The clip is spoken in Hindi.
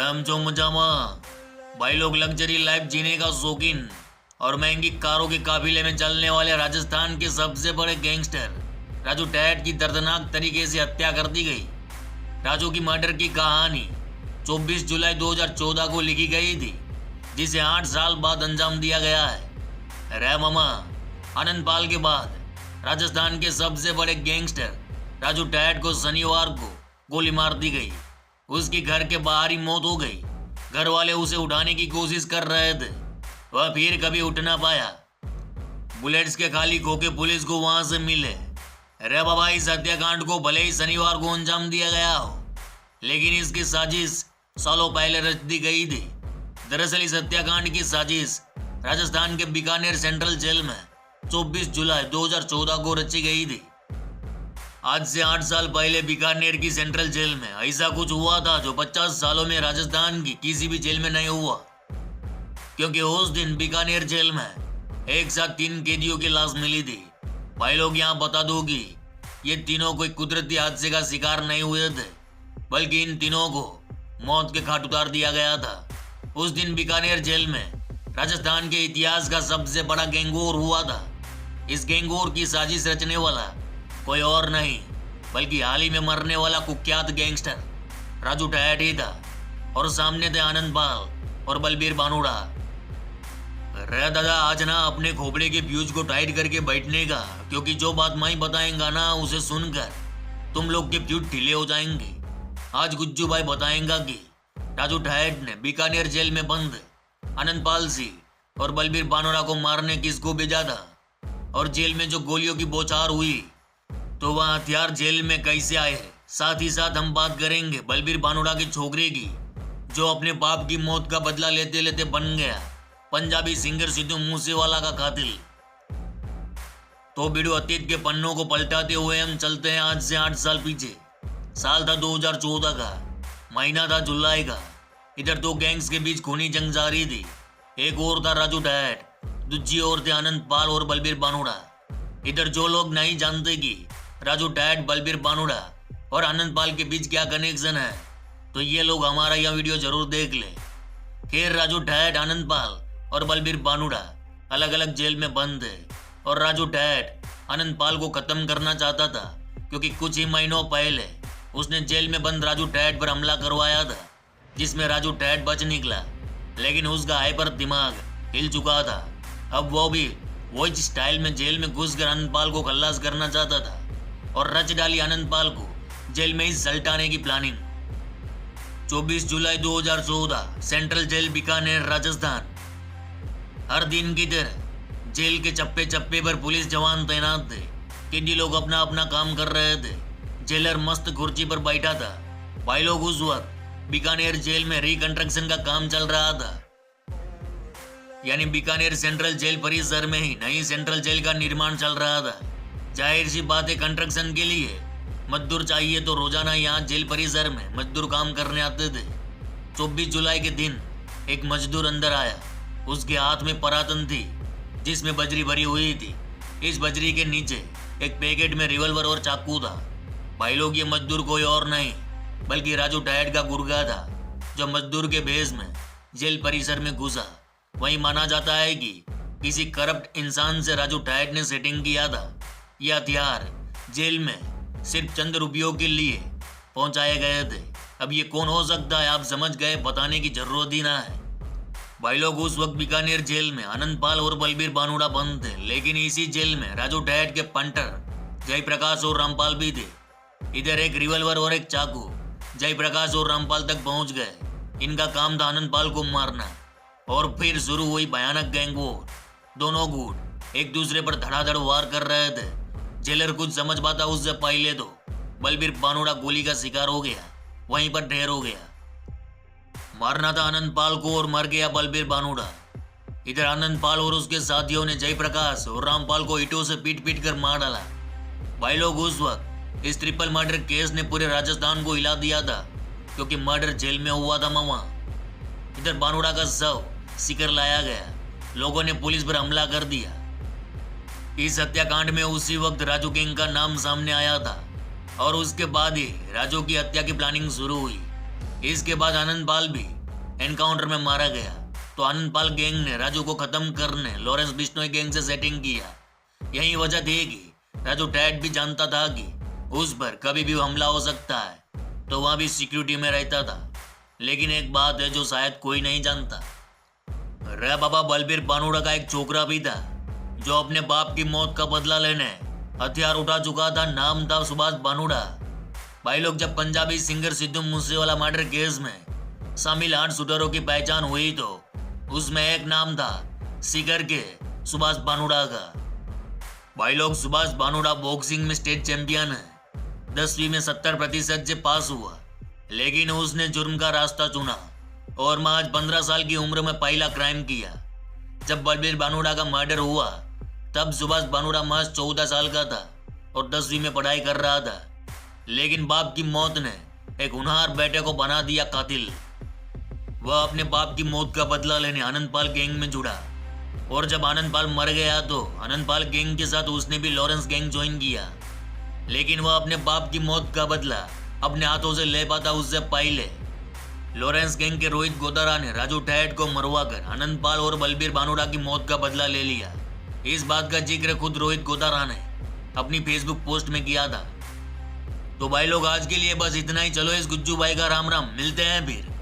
हम जो मजामा भाई लोग लग्जरी लाइफ जीने का शौकीन और महंगी कारों के काफिले में चलने वाले राजस्थान के सबसे बड़े गैंगस्टर राजू टैट की दर्दनाक तरीके से हत्या कर दी गई। राजू की मर्डर की कहानी 24 जुलाई 2014 को लिखी गई थी, जिसे 8 साल बाद अंजाम दिया गया है। रे मामा आनंद पाल के बाद राजस्थान के सबसे बड़े गैंगस्टर राजू टैट को शनिवार को गोली मार दी गई। उसकी घर के बाहर ही मौत हो गई। घर वाले उसे उठाने की कोशिश कर रहे थे, वह फिर कभी उठ ना पाया। बुलेट्स के खाली खोखे पुलिस को वहां से मिले। रे बाबा, इस हत्याकांड को भले ही शनिवार को अंजाम दिया गया हो, लेकिन इसकी साजिश सालों पहले रच दी गई थी। दरअसल इस हत्याकांड की साजिश राजस्थान के बीकानेर सेंट्रल जेल में 24 जुलाई 2014 को रची गई थी। आज से 8 साल पहले बीकानेर की सेंट्रल जेल में ऐसा कुछ हुआ था जो 50 सालों में राजस्थान की किसी भी जेल में नहीं हुआ, क्योंकि उस दिन बीकानेर जेल में एक साथ 3 कैदियों की लाश मिली थी। भाई लोग यहाँ बता दो कि ये तीनों कोई कुदरती हादसे का शिकार नहीं हुए थे, बल्कि इन तीनों को मौत के घाट उतार दिया गया था। उस दिन बीकानेर जेल में राजस्थान के इतिहास का सबसे बड़ा गैंगवॉर हुआ था। इस गैंगवॉर की साजिश रचने वाला कोई और नहीं बल्कि हाल ही में मरने वाला कुख्यात गैंगस्टर राजू टैट ही था, और सामने थे आनंद पाल और बलबीर बानुड़ा। रे दादा, आज ना अपने खोपड़े के फ्यूज को टाइट करके बैठने का, क्योंकि जो बात मैं बताएंगा ना उसे सुनकर तुम लोग के फ्यूज ढीले हो जाएंगे। आज गुज्जू भाई बताएंगा कि राजू टैट ने बीकानेर जेल में बंद आनंद पाल सिंह और बलबीर बानुड़ा को मारने किसको भेजा था, और जेल में जो गोलियों की बौछार हुई तो वह हथियार जेल में कैसे आए। साथ ही साथ हम बात करेंगे बलबीर बानुड़ा की छोकरी की, जो अपने बाप की मौत का बदला लेते लेते बन गया पंजाबी सिंगर सिद्धू मूसेवाला का कातिल। तो वीडियो अतीत के पन्नों को पलटाते हुए हम चलते हैं आज से 8 साल पीछे। साल था 2014 का, महीना था जुलाई का। इधर 2 गैंग्स के बीच खूनी जंग जारी थी। एक और था राजू टैट, दूसरी ओर थे आनंद पाल और बलबीर बानुड़ा। इधर जो लोग नहीं जानते कि राजू टैट, बलबीर बानुड़ा और आनंद पाल के बीच क्या कनेक्शन है, तो ये लोग हमारा यह वीडियो जरूर देख ले। खैर, राजू टैट, आनंद पाल और बलबीर बानुड़ा अलग अलग जेल में बंद है, और राजू टैट आनंद पाल को खत्म करना चाहता था, क्योंकि कुछ ही महीनों पहले उसने जेल में बंद राजू टैट पर हमला करवाया था, जिसमें राजू टैट बच निकला, लेकिन उसका हाइपर दिमाग हिल चुका था। अब वो भी वही स्टाइल में जेल में घुसकर आनंद पाल को खल्लास करना चाहता था, और रच डाली आनंद पाल को जेल में ही सल्टाने की प्लानिंग। 24 जुलाई 2014 सेंट्रल जेल बीकानेर राजस्थान। हर दिन की तरह जेल के चप्पे चप्पे पर पुलिस जवान तैनात थे। कैदी लोग अपना अपना काम कर रहे थे। जेलर मस्त कुर्सी पर बैठा था। भाई लोग, उस वक्त बीकानेर जेल में रिकंस्ट्रक्शन का काम चल रहा था, यानी बीकानेर सेंट्रल जेल परिसर में ही नई सेंट्रल जेल का निर्माण चल रहा था। जाहिर सी बात है, कंस्ट्रक्शन के लिए मजदूर चाहिए, तो रोजाना यहाँ जेल परिसर में मजदूर काम करने आते थे। 24 जुलाई के दिन एक मजदूर अंदर आया। उसके हाथ में परातन थी जिसमें बजरी भरी हुई थी। इस बजरी के नीचे एक पैकेट में रिवॉल्वर और चाकू था। भाई लोग, ये मजदूर कोई और नहीं बल्कि राजू टैट का गुर्गा था, जो मजदूर के भेष में जेल परिसर में घुसा। वही माना जाता है कि किसी करप्ट इंसान से राजू टैट ने सेटिंग किया था। यह हथियार जेल में सिर्फ चंद रुपयों के लिए पहुंचाए गए थे। अब ये कौन हो सकता है, आप समझ गए, बताने की जरूरत ही ना है। भाई लोग, उस वक्त बीकानेर जेल में आनंद पाल और बलबीर बानुड़ा बंद थे, लेकिन इसी जेल में राजू टैट के पंटर जयप्रकाश और रामपाल भी थे। इधर एक रिवॉल्वर और एक चाकू जयप्रकाश और रामपाल तक पहुंच गए। इनका काम था आनंद पाल को मारना, और फिर शुरू हुई भयानक गैंग वॉर। दोनों गुट एक दूसरे पर धड़ाधड़ वार कर रहे थे। जेलर कुछ समझ पाता उससे पहले तो बलबीर बानुड़ा गोली का शिकार हो गया, वहीं पर ढेर हो गया। मारना था आनंद पाल को और मर गया बलबीर बानुड़ा। इधर आनंद पाल और उसके साथियों ने जयप्रकाश और रामपाल को ईंटों से पीट पीट कर मार डाला। भाई लोग, उस वक्त इस ट्रिपल मर्डर केस ने पूरे राजस्थान को हिला दिया था, क्योंकि मर्डर जेल में हुआ था मामा। इधर बानुड़ा का शव सिकर लाया गया। लोगों ने पुलिस पर हमला कर दिया। इस हत्याकांड में उसी वक्त राजू गैंग का नाम सामने आया था, और उसके बाद ही राजू की हत्या की प्लानिंग शुरू हुई। इसके बाद आनंद पाल भी एनकाउंटर में मारा गया। तो आनंद पाल गैंग ने राजू को खत्म करने लॉरेंस बिश्नोई गैंग से सेटिंग किया। यही वजह थी कि राजू टैट भी जानता था कि उस पर कभी भी हमला हो सकता है, तो वहां भी सिक्योरिटी में रहता था। लेकिन एक बात है जो शायद कोई नहीं जानता, रे बाबा बलबीर बानुड़ा का एक छोकरा भी था जो अपने बाप की मौत का बदला लेने हथियार उठा चुका था। नाम था सुभाष बानुड़ा। भाई लोग, जब Punjabi singer Sidhu Moosewala murder case में शामिल 8 शूटरों की पहचान हुई तो उसमें एक नाम था सिगर के सुभाष बानुड़ा का। भाई लोग, सुभाष बानुड़ा बॉक्सिंग में स्टेट चैंपियन है। 10वीं में 70% से पास हुआ, लेकिन उसने जुर्म का रास्ता चुना और महज 15 साल की उम्र में पहला क्राइम किया। जब बलबीर बानुड़ा का मर्डर हुआ तब सुभाष बानुड़ा महज 14 साल का था और 10वीं में पढ़ाई कर रहा था। लेकिन बाप की मौत ने एक होनहार बेटे को बना दिया कातिल। वह अपने बाप की मौत का बदला लेने आनंद पाल गैंग में जुड़ा और जब आनंद पाल मर गया तो आनंद पाल गैंग के साथ उसने भी लॉरेंस गैंग ज्वाइन किया। लेकिन वह अपने बाप की मौत का बदला अपने हाथों से ले पाता उससे पहले लॉरेंस गैंग के रोहित गोदारा ने राजू टैट को मरवाकर आनंद पाल और बलबीर बानुड़ा की मौत का बदला ले लिया। इस बात का जिक्र खुद रोहित गोदारा ने अपनी फेसबुक पोस्ट में किया था। तो भाई लोग, आज के लिए बस इतना ही। चलो इस गुज्जू भाई का राम राम, मिलते हैं फिर।